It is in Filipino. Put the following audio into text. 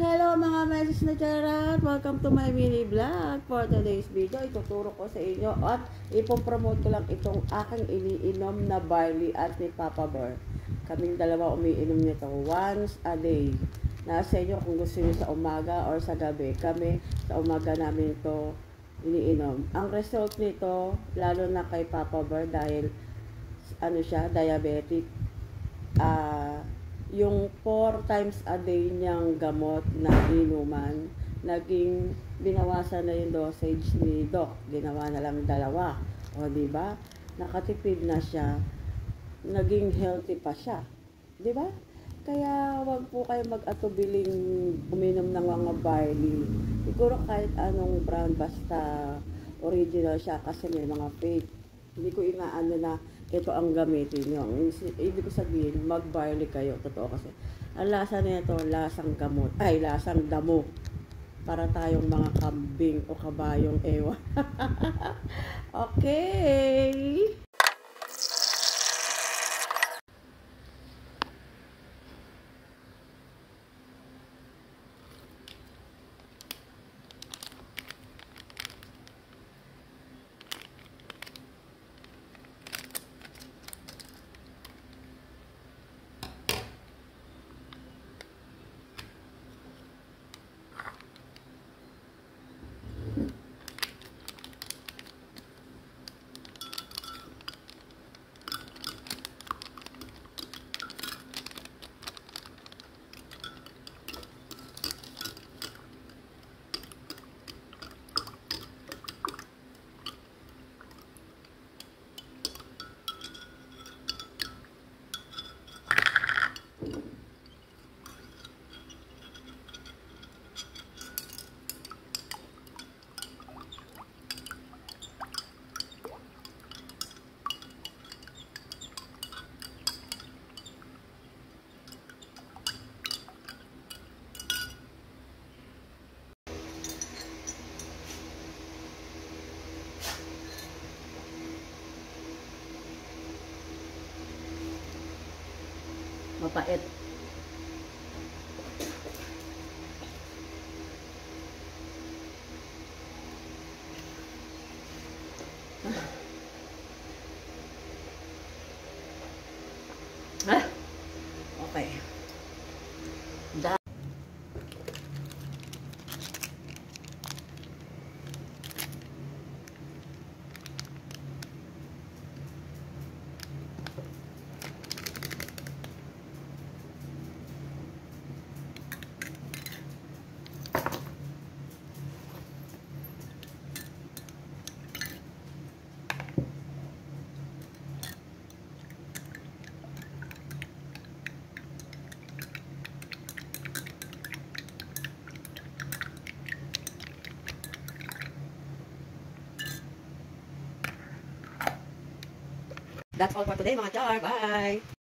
Hello mga meses na charat! Welcome to my mini vlog. For today's video, ituturo ko sa inyo at ipopromote ko lang itong aking iniinom na barley at ni Papa Bear. Kaming dalawa umiinom nito once a day. Nasa inyo kung gusto nyo sa umaga or sa gabi. Kami sa umaga namin ito iniinom. Ang result nito, lalo na kay Papa Bear dahil siya, diabetic. Yung 4 times a day niyang gamot na inuman, naging binawasan na yung dosage ni Doc. Ginawa na lang 2. O, diba? Nakatipid na siya. Naging healthy pa siya. Diba? Kaya wag po kayo mag-atubiling uminom ng mga barley. Siguro kahit anong brand, basta original siya kasi may mga fake. Hindi ko inaano na ito ang gamitin nyo. Ibig ko sabihin, mag-barley kayo. Totoo kasi. Ang lasa nito, lasang gamot. Ay, lasang damo. Para tayong mga kambing o kabayong ewan. Okay. Mapait. Okay. That's all for today mga char. Bye!